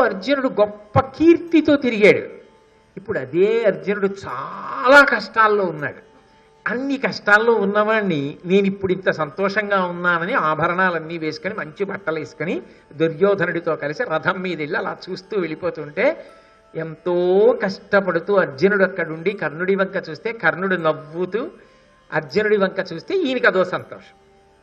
అర్జునుడు గొప్ప కీర్తితో తిరిగాడు. ఇప్పుడు అదే అర్జునుడు చాలా కష్టాల్లో ఉన్నాడు. అన్ని కష్టాల్లో ఉన్నవాడిని నేను ఇప్పుడు ఇంత సంతోషంగా ఉన్నానని ఆభరణాలన్నీ వేసుకొని మంచి బట్టలు వేసుకొని దుర్యోధనుడితో కలిసి రథం మీద వెళ్ళి అలా చూస్తూ వెళ్ళిపోతుంటే ఎంతో కష్టపడుతూ అర్జునుడు అక్కడుండి కర్ణుడి వంక చూస్తే కర్ణుడు నవ్వుతూ అర్జునుడి వంక చూస్తే ఈయనకి అదో సంతోషం.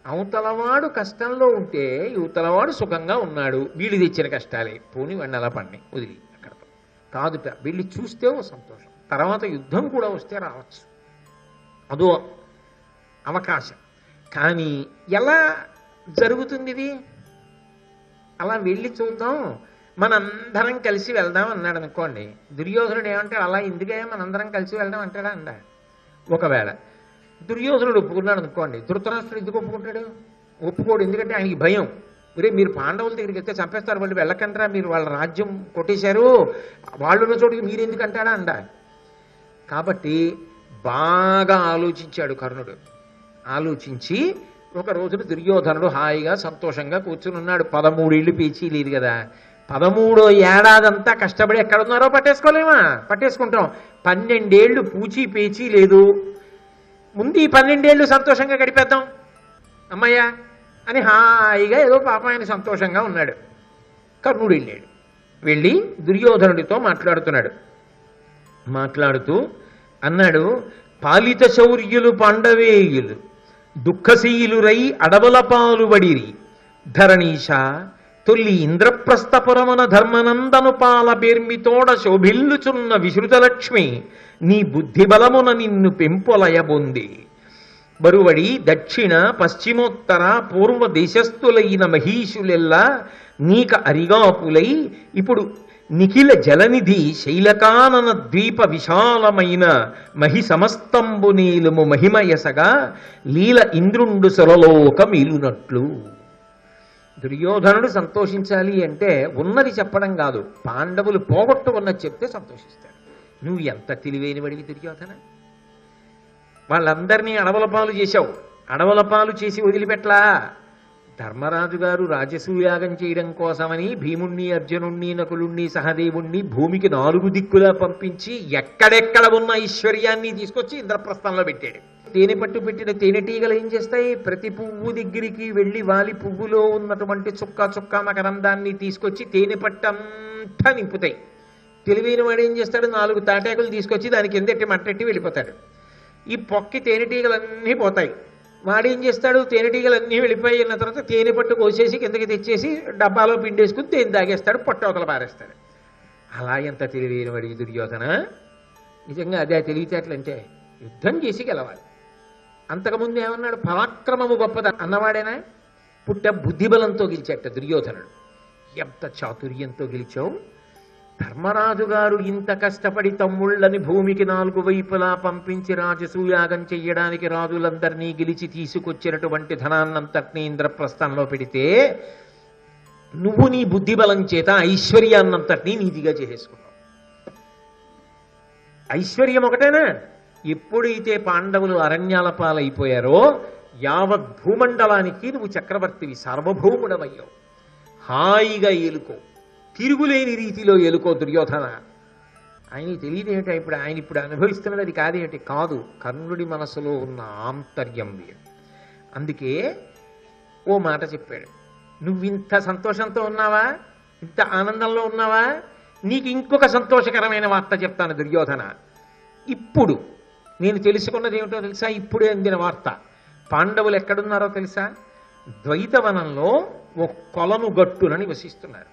అవతలవాడు కష్టంలో ఉంటే యువతలవాడు సుఖంగా ఉన్నాడు, వీళ్ళు తెచ్చిన కష్టాలే పోని వాడిని అలా పడినాయి వదిలి అక్కడతో కాదుట, వీళ్ళు చూస్తే ఓ సంతోషం. తర్వాత యుద్ధం కూడా వస్తే రావచ్చు, అదో అవకాశం. కానీ ఎలా జరుగుతుంది ఇది? అలా వెళ్ళి చూద్దాం, మనందరం కలిసి వెళ్దాం అన్నాడు అనుకోండి. దుర్యోధనుడు ఏమంటాడు, అలా ఎందుకే మనందరం కలిసి వెళ్దాం అంటాడా? అందా ఒకవేళ దుర్యోధనుడు ఒప్పుకున్నాడు అనుకోండి, ధృతరాష్ట్రుడు ఎందుకు ఒప్పుకుంటాడు? ఒప్పుకోడు. ఎందుకంటే ఆయనకి భయం. ఒరే మీరు పాండవుల దగ్గరికి వెళ్తే చంపేస్తారు, వాళ్ళు వెళ్ళకంటారా, మీరు వాళ్ళ రాజ్యం కొట్టేశారు, వాళ్ళున్న చోటుకి మీరు ఎందుకు అంటాడా అందా. కాబట్టి బాగా ఆలోచించాడు కర్ణుడు. ఆలోచించి ఒక రోజున దుర్యోధనుడు హాయిగా సంతోషంగా కూర్చుని ఉన్నాడు. 13 ఏళ్ళు పేచీ లేదు కదా, 13వ ఏడాదంతా కష్టపడి ఎక్కడున్నారో పట్టేసుకోలేమా? పట్టేసుకుంటాం. 12 ఏళ్ళు పూచీ పేచీ లేదు, ముందు ఈ 12 ఏళ్ళు సంతోషంగా గడిపేద్దాం అమ్మయ్య అని హాయిగా ఏదో పాప ఆయన సంతోషంగా ఉన్నాడు. కర్ణుడు వెళ్ళాడు. వెళ్ళి దుర్యోధనుడితో మాట్లాడుతున్నాడు. మాట్లాడుతూ అన్నాడు, పాలిత శౌర్యులు పాండవేయులు దుఃఖశీలురై అడవుల పాలుబడిరి ధరణీష తొల్లి ఇంద్రప్రస్థపురమన ధర్మనందను పాల పేర్మితోడ శోభిల్లుచున్న విశ్రుతలక్ష్మి నీ బుద్ధి బలమున నిన్ను పెంపొలయబొంది బరువడి దక్షిణ పశ్చిమోత్తర పూర్వ దేశస్థులైన మహీషులెల్లా నీక అరిగాపులై ఇప్పుడు నిఖిల జలనిధి శైలకానన ద్వీప విశాలమైన మహి సమస్తంబు నీలుము మహిమయసగా లీల ఇంద్రుండు సురలోక మీలునట్లు. దుర్యోధనుడు సంతోషించాలి అంటే ఉన్నది చెప్పడం కాదు, పాండవులు పోగొట్టుకున్నది చెప్తే సంతోషిస్తాడు. నువ్వు ఎంత తెలివైన వాడివి దుర్యోధన, వాళ్ళందరినీ అడవుల పాలు చేశావు, అడవుల పాలు చేసి వదిలిపెట్టలా. ధర్మరాజు గారు రాజసూయాగం చేయడం కోసమని భీముణ్ణి అర్జునుణ్ణి నకులుణ్ణి సహదేవుణ్ణి భూమికి 4 దిక్కులా పంపించి ఎక్కడెక్కడ ఉన్న ఐశ్వర్యాన్ని తీసుకొచ్చి ఇంద్రప్రస్థంలో పెట్టాడు. తేనె పట్టు పెట్టిన తేనెటీగలు ఏం చేస్తాయి? ప్రతి పువ్వు దగ్గరికి వెళ్ళి వాలి పువ్వులో ఉన్నటువంటి చుక్క చుక్క మకరందాన్ని తీసుకొచ్చి తేనె పట్టంతా నింపుతాయి. తెలివైన వాడు ఏం చేస్తాడు? 4 తాటాకులు తీసుకొచ్చి దాని కిందెట్టి మట్టెట్టి వెళ్ళిపోతాడు. ఈ పొక్కి తేనెటీగలన్నీ పోతాయి. వాడేం చేస్తాడు? తేనెటీగలన్నీ వెళ్ళిపోయిన తర్వాత తేనె పట్టు కోసేసి కిందకి తెచ్చేసి డబ్బాలో పిండేసుకుని తేనె తాగేస్తాడు, పొట్టవతల పారేస్తాడు. అలా ఎంత తెలివైన వాడి దుర్యోధన. నిజంగా అదే తెలివితేటలంటే, యుద్ధం చేసి గెలవాలి. అంతకుముందు ఏమన్నాడు? పరాక్రమము గొప్పద అన్నవాడేనా? పుట్ట బుద్ధిబలంతో గెలిచాట దుర్యోధనుడు. ఎంత చాతుర్యంతో గెలిచావు. ధర్మరాజు గారు ఇంత కష్టపడి తమ్ముళ్ళని భూమికి 4 వైపులా పంపించి రాజసూయాగం చెయ్యడానికి రాజులందరినీ గెలిచి తీసుకొచ్చినటువంటి ధనాన్నంతటినీ ఇంద్రప్రస్థంలో పెడితే నువ్వు నీ బుద్ధిబలం చేత ఐశ్వర్యాన్నంతటినీ నీతిగా చేసేసుకున్నావు. ఐశ్వర్యం ఒకటేనా? ఎప్పుడైతే పాండవులు అరణ్యాల పాలైపోయారో యావత్ భూమండలానికి నువ్వు చక్రవర్తివి, సార్వభౌముడమయ్యావు. హాయిగా ఏలుకో, తిరుగులేని రీతిలో ఏలుకో దుర్యోధన. ఆయనకి తెలియదు ఏమిటా ఇప్పుడు, ఆయన ఇప్పుడు అనుభవిస్తున్నది అది కాదేమిటి? కాదు, కర్ణుడి మనసులో ఉన్న ఆంతర్యం వేరు. అందుకే ఓ మాట చెప్పాడు, నువ్వు ఇంత సంతోషంతో ఉన్నావా, ఇంత ఆనందంలో ఉన్నావా, నీకు ఇంకొక సంతోషకరమైన వార్త చెప్తాను దుర్యోధన. ఇప్పుడు నేను తెలుసుకున్నది ఏమిటో తెలుసా? ఇప్పుడే అందిన వార్త. పాండవులు ఎక్కడున్నారో తెలుసా? ద్వైతవనంలో ఒక కొలను గట్టునని వసిస్తున్నారు.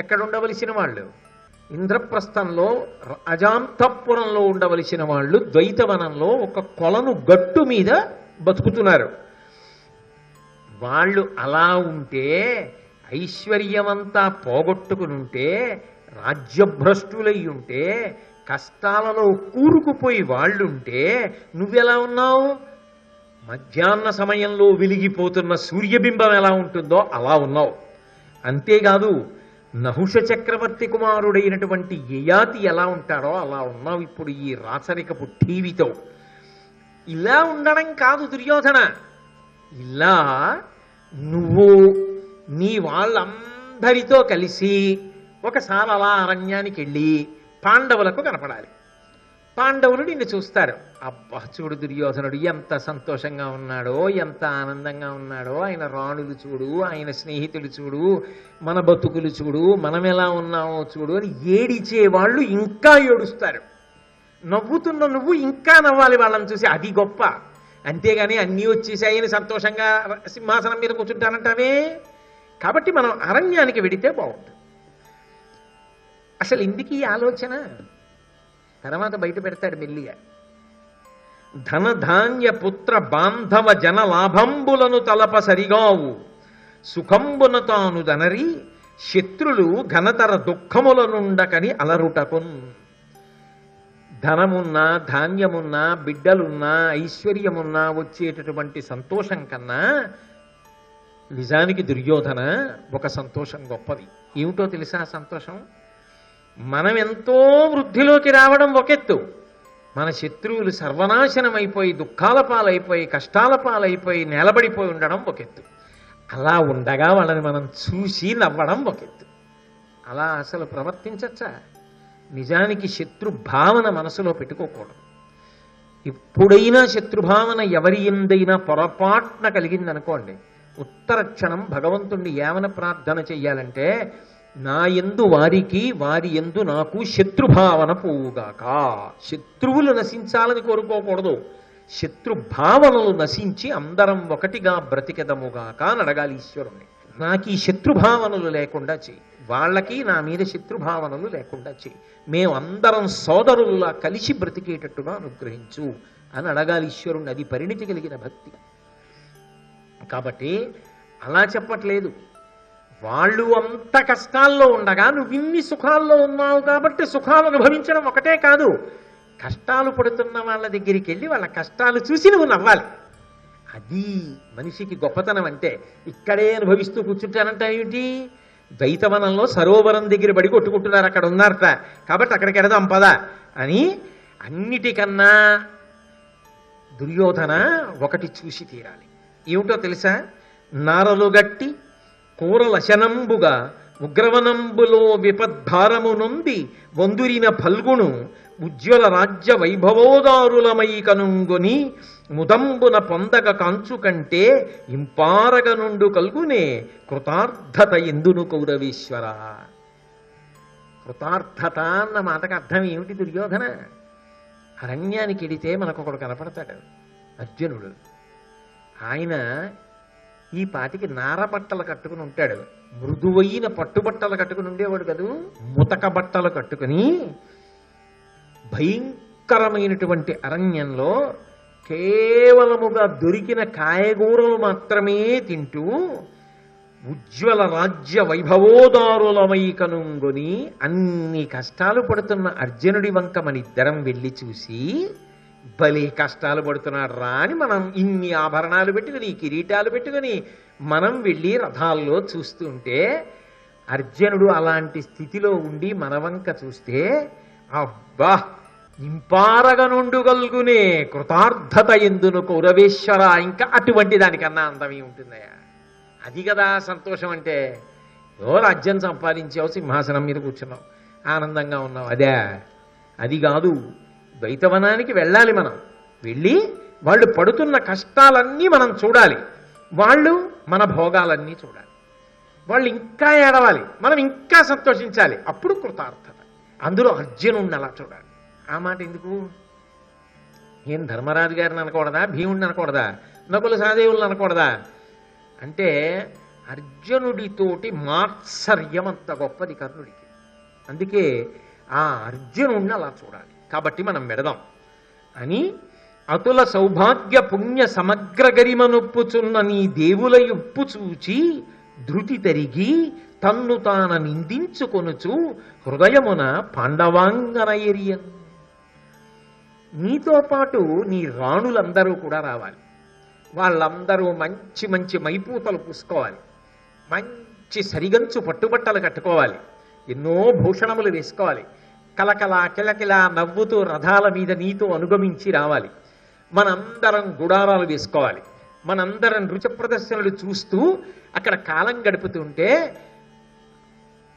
ఎక్కడ ఉండవలసిన వాళ్ళు? ఇంద్రప్రస్థంలో అజాంతపురంలో ఉండవలసిన వాళ్ళు ద్వైతవనంలో ఒక కొలను గట్టు మీద బతుకుతున్నారు. వాళ్ళు అలా ఉంటే, ఐశ్వర్యమంతా పోగొట్టుకునుంటే, రాజ్యభ్రష్టులై ఉంటే, కష్టాలలో కూరుకుపోయి వాళ్ళుంటే నువ్వెలా ఉన్నావు? మధ్యాహ్న సమయంలో వెలిగిపోతున్న సూర్యబింబం ఎలా ఉంటుందో అలా ఉన్నావు. అంతేకాదు, నహుష చక్రవర్తి కుమారుడైనటువంటి యయాతి ఎలా ఉంటాడో అలా ఉన్నావు ఇప్పుడు ఈ రాచరికపు టీవీతో. ఇలా ఉండడం కాదు దుర్యోధన, ఇలా నువ్వు నీ వాళ్ళందరితో కలిసి ఒకసారి అలా అరణ్యానికి వెళ్ళి పాండవులకు కనపడాలి. పాండవులు నిన్ను చూస్తారు. అబ్బా చూడు దుర్యోధనుడు ఎంత సంతోషంగా ఉన్నాడో, ఎంత ఆనందంగా ఉన్నాడో, ఆయన రాణులు చూడు, ఆయన స్నేహితులు చూడు, మన బతుకులు చూడు, మనం ఎలా ఉన్నామో చూడు అని ఏడిచే వాళ్ళు ఇంకా ఏడుస్తారు. నవ్వుతున్న నువ్వు ఇంకా నవ్వాలి వాళ్ళని చూసి, అది గొప్ప. అంతేగాని అన్నీ వచ్చేసాయని సంతోషంగా సింహాసనం మీద కూర్చుంటానంటావే. కాబట్టి మనం అరణ్యానికి వెడితే బాగుంటుంది. అసలు ఇందుకు ఈ ఆలోచన తర్వాత బయట పెడతాడు మెల్లిగా. ధన ధాన్య పుత్ర బాంధవ జన లాభంబులను తలప సరిగావు సుఖంబున తాను దనరి శత్రులు ఘనతర దుఃఖములనుండకని అలరుటకున్. ధనమున్నా, ధాన్యమున్నా, బిడ్డలున్నా, ఐశ్వర్యమున్నా వచ్చేటటువంటి సంతోషం కన్నా నిజానికి దుర్యోధన ఒక సంతోషం గొప్పది. ఏమిటో తెలుసా సంతోషం? మనం ఎంతో వృద్ధిలోకి రావడం ఒకెత్తు, మన శత్రువులు సర్వనాశనమైపోయి దుఃఖాల పాలైపోయి కష్టాల పాలైపోయి నేలబడిపోయి ఉండడం ఒకెత్తు. అలా ఉండగా వాళ్ళని మనం చూసి నవ్వడం ఒకెత్తు. అలా అసలు ప్రవర్తించచ్చా? నిజానికి శత్రుభావన మనసులో పెట్టుకోకూడదు. ఎప్పుడైనా శత్రుభావన ఎవరి ఎందైనా పొరపాటున కలిగిందనుకోండి, ఉత్తర క్షణం భగవంతుణ్ణి ఏమని ప్రార్థన చెయ్యాలంటే, నా యందు వారికి, వారి యందు నాకు శత్రుభావన పోవుగాక. శత్రువులు నశించాలని కోరుకోకూడదు, శత్రుభావనలు నశించి అందరం ఒకటిగా బ్రతికెదముగాక అని అడగాలి ఈశ్వరుణ్ణి. నాకు ఈ శత్రుభావనలు లేకుండా చేయి, వాళ్ళకి నా మీద శత్రుభావనలు లేకుండా చేయి, మేమందరం సోదరులా కలిసి బ్రతికేటట్టుగా అనుగ్రహించు అని అడగాలి ఈశ్వరుణ్ణి. అది పరిణితి కలిగిన భక్తి. కాబట్టి అలా చెప్పట్లేదు. వాళ్ళు అంత కష్టాల్లో ఉండగా నువ్వు ఇన్ని సుఖాల్లో ఉన్నావు కాబట్టి సుఖాలు అనుభవించడం ఒకటే కాదు, కష్టాలు పడుతున్న వాళ్ళ దగ్గరికి వెళ్ళి వాళ్ళ కష్టాలు చూసి నువ్వు నవ్వాలి. అది మనిషికి గొప్పతనం. అంటే ఇక్కడే అనుభవిస్తూ కూర్చుంటానంట ఏమిటి? ద్వైతవనంలో సరోవరం దగ్గర బడి కొట్టుకుంటున్నారు, అక్కడ ఉన్నారట, కాబట్టి అక్కడికి వెడదాం పదా అని. అన్నిటికన్నా దుర్యోధన ఒకటి చూసి తీరాలి. ఏమిటో తెలుసా? నారలు గట్టి కూరలశనంబుగా ఉగ్రవనంబులో విపద్భారము నొంది వందురిన ఫల్గును ఉజ్వల రాజ్య వైభవోదారులమై కనుంగొని ముదంబున పొందగ కాంచు కంటే ఇంపారగ నుండు కల్గునే కృతార్థత ఎందును కౌరవేశ్వర. కృతార్థత అన్న మాటకు అర్థం ఏమిటి దుర్యోధన? అరణ్యానికి ఎడితే మనకు ఒకడు కనపడతాడు, అర్జునుడు. ఆయన ఈ పాటికి నార బట్టలు కట్టుకుని ఉంటాడు, మృదువైన పట్టుబట్టలు కట్టుకుని ఉండేవాడు కదూ. ముతక బట్టలు కట్టుకుని భయంకరమైనటువంటి అరణ్యంలో కేవలముగా దొరికిన కాయగూరలు మాత్రమే తింటూ ఉజ్వల రాజ్య వైభవోదారులమై కనుంగొని అన్ని కష్టాలు పడుతున్న అర్జునుడి వంక మన ఇద్దరం వెళ్ళి చూసి, భలే కష్టాలు పడుతున్నాడు రా అని మనం ఇన్ని ఆభరణాలు పెట్టుకుని కిరీటాలు పెట్టుకుని మనం వెళ్ళి రథాల్లో చూస్తుంటే, అర్జునుడు అలాంటి స్థితిలో ఉండి మన వంక చూస్తే, అబ్బా ఇంపారగనుండుగల్గునే కృతార్థత ఎందును కౌరవేశ్వర. ఇంకా అటువంటి దానికన్నా అందమే ఉంటుందయా. అది కదా సంతోషం అంటే. ఓ రాజ్యం సంపాదించావు, సింహాసనం మీద కూర్చున్నావు, ఆనందంగా ఉన్నావు, అదే. అది కాదు. ద్వైతవనానికి వెళ్ళాలి మనం. వెళ్ళి వాళ్ళు పడుతున్న కష్టాలన్నీ మనం చూడాలి, వాళ్ళు మన భోగాలన్నీ చూడాలి. వాళ్ళు ఇంకా ఏడవాలి, మనం ఇంకా సంతోషించాలి. అప్పుడు కృతార్థత. అందులో అర్జునుడిని అలా చూడాలి. ఆ మాట ఎందుకు? ఏం ధర్మరాజు గారిని అనకూడదా? భీముడిని అనకూడదా? నకుల సహదేవులను అనకూడదా? అంటే అర్జునుడితోటి మాత్సర్యం అంత గొప్పది కర్ణుడికి. అందుకే ఆ అర్జునుడిని అలా చూడాలి. కాబట్టి మనం వెడదాం అని, అతుల సౌభాగ్య పుణ్య సమగ్ర గరిమనొప్పుచున్న నీ దేవుల ఉప్పు చూచి ధృతి తరిగి తన్ను తాన నిందించుకొనుచు హృదయమున పాండవాంగన ఎరియన్. నీతో పాటు నీ రాణులందరూ కూడా రావాలి. వాళ్ళందరూ మంచి మంచి మైపూతలు పూసుకోవాలి, మంచి సరిగంచు పట్టుబట్టలు కట్టుకోవాలి, ఎన్నో భూషణములు వేసుకోవాలి, కలకల కిలకిలా నవ్వుతూ రథాల మీద నీతో అనుగమించి రావాలి. మనందరం గుడారాలు వేసుకోవాలి, మనందరం నృత్య ప్రదర్శనలు చూస్తూ అక్కడ కాలం గడుపుతుంటే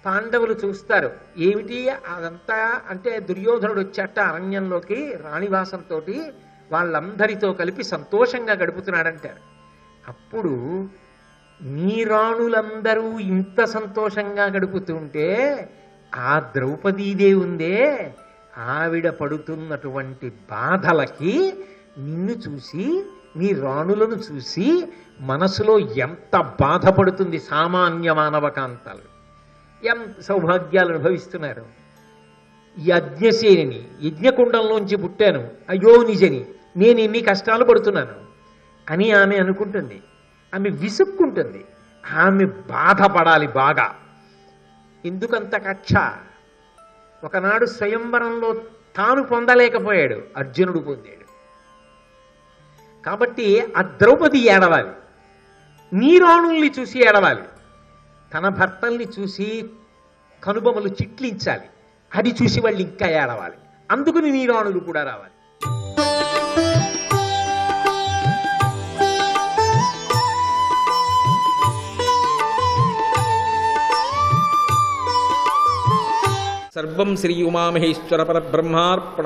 పాండవులు చూస్తారు, ఏమిటి అదంతా అంటే దుర్యోధనుడు వచ్చేట అరణ్యంలోకి రాణివాసంతో వాళ్ళందరితో కలిపి సంతోషంగా గడుపుతున్నాడంటారు. అప్పుడు నీ రాణులందరూ ఇంత సంతోషంగా గడుపుతుంటే ఆ ద్రౌపదీదేవి ఉందే, ఆవిడ పడుతున్నటువంటి బాధలకి నిన్ను చూసి నీ రాణులను చూసి మనసులో ఎంత బాధపడుతుంది సామాన్య మానవకాంతాలు. ఎంత సౌభాగ్యాలు అనుభవిస్తున్నారు. యజ్ఞసేనిని, యజ్ఞకుండంలోంచి పుట్టాను, అయ్యో నిజని, నేను ఎన్ని కష్టాలు పడుతున్నాను అని ఆమె అనుకుంటుంది. ఆమె విసుక్కుంటుంది, ఆమె బాధపడాలి బాగా. ఎందుకంత కక్ష? ఒకనాడు స్వయంవరంలో తాను పొందలేకపోయాడు, అర్జునుడు పొందాడు. కాబట్టి ఆ ద్రౌపది ఏడవాలి, నీ రాణుల్ని చూసి ఏడవాలి, తన భర్తల్ని చూసి కనుబొమలు చిట్లించాలి, అది చూసి వాళ్ళు ఇంకా ఏడవాలి. అందుకని నీ రాణులు కూడా రావాలి. సర్వం శ్రీ ఉమామహేశ్వర పరబ్రహ్మార్పణమస్తు.